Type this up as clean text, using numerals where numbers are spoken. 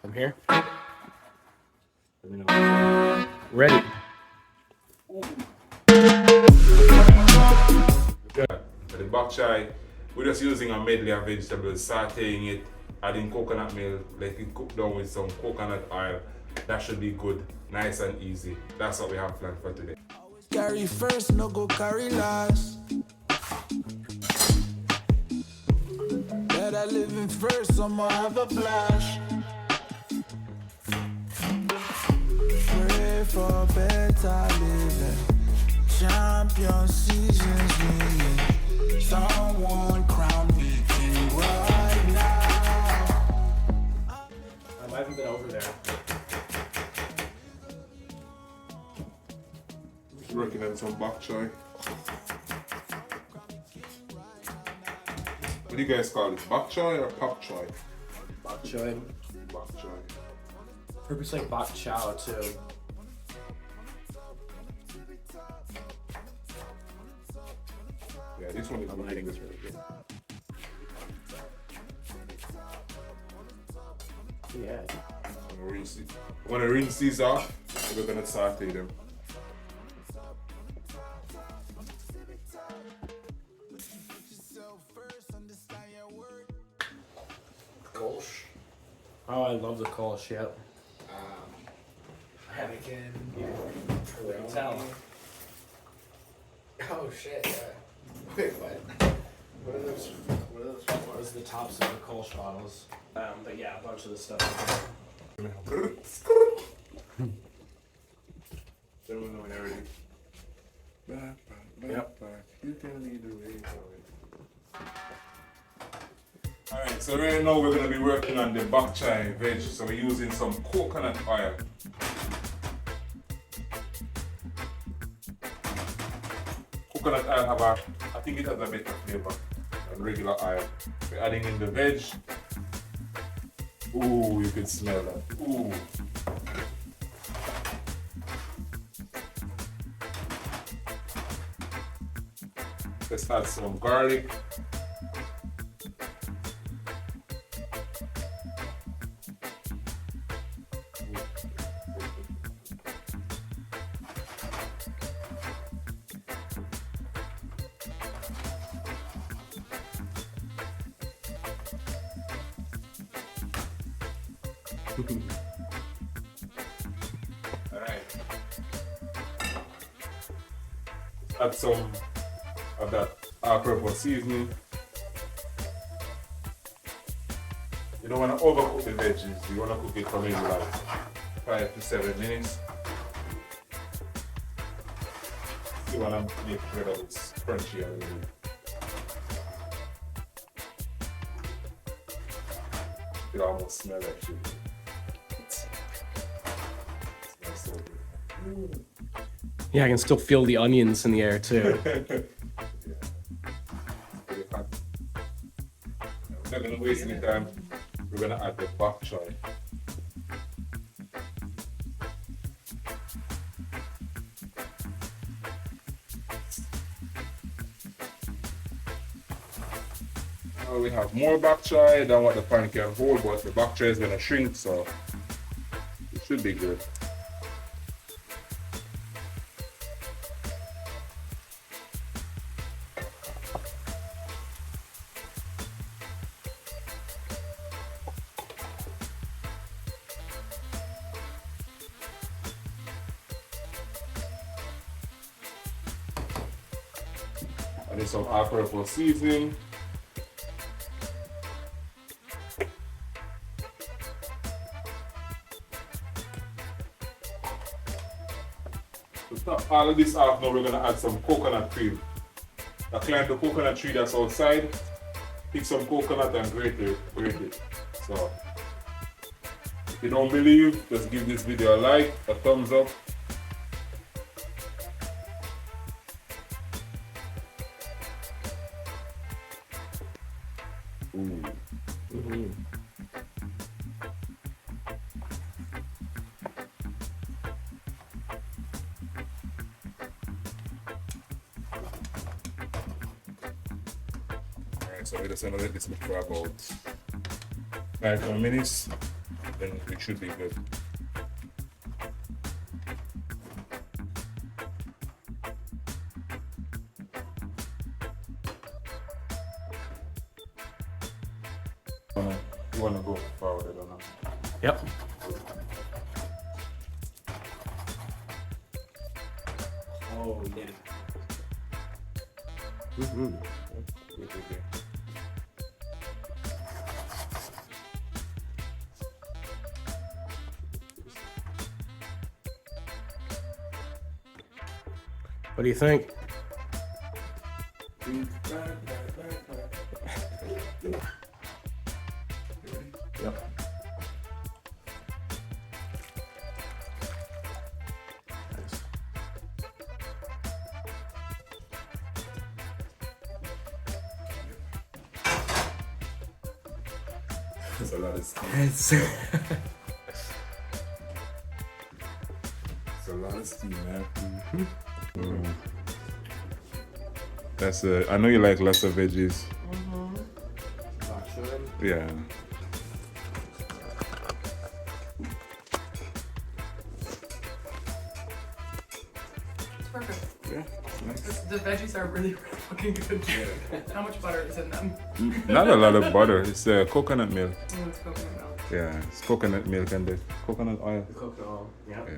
I'm here. Let me know. Ready. Yeah, the bok choy, we're just using a medley of vegetables, sauteing it, adding coconut milk, let it cook down with some coconut oil. That should be good, nice and easy. That's what we have planned for today. Carry first, no go carry last. Better living first, I'ma have a flash. Pray for better living. Champion seasons winning. Someone crown me king right now. I haven't been over there. Working on some bok choy. What do you guys call it? Bok choy or pop choy? Bok choy. Bok choy. Heard we say bok chow too. Yeah, this one is I think it's really good. Yeah. When I rinse these off, we're gonna saute them. Kolsch. Oh, I love the Kolsch, yeah. Jamaican. You can tell. Oh shit, yeah. Wait, what? What are those? What are those for? Those are the tops of the Kolsch bottles. But yeah, a bunch of the stuff. Gentlemen, when you're ready. Yep. You can lead the way. Alright, so right now we're going to be working on the bok choy veg. So we're using some coconut oil. Coconut oil I think it has a better flavor than regular oil. We're adding in the veg. Ooh, you can smell that. Ooh. Let's add some garlic. Alright. Add some of that all-purpose seasoning. You don't want to overcook the veggies. You want to cook it for maybe like 5 to 7 minutes. You want to make sure that it's crunchy and really. You almost smell like chili. It smells so good. Yeah, I can still feel the onions in the air too. Yeah. Pretty hot. We're not gonna waste any time. We're gonna add the bok choy. Now we have more bok choy than what the pan can hold, but the bok choy is gonna shrink, so it should be good. Adding some all-purpose seasoning. To top all of this off, now we're going to add some coconut cream. I climb the coconut tree that's outside, pick some coconut and grate it. So, if you don't believe, just give this video a like, a thumbs up. Ooh. Mhm. Alright, so we're just gonna let this cook for about 5 more minutes. then it should be good. You wanna go forward or not? Yep. Oh yeah. Mm-hmm. What do you think? Yep. There's a lot of steam. It's It's a lot of steam, man. That's I know you like lots of veggies. Yeah. It's perfect. Yeah. Nice. The veggies are really, really fucking good. How much butter is in them? Not a lot of butter. It's coconut milk. It's coconut milk. Yeah, it's coconut milk and the coconut oil. coconut oil. Yeah.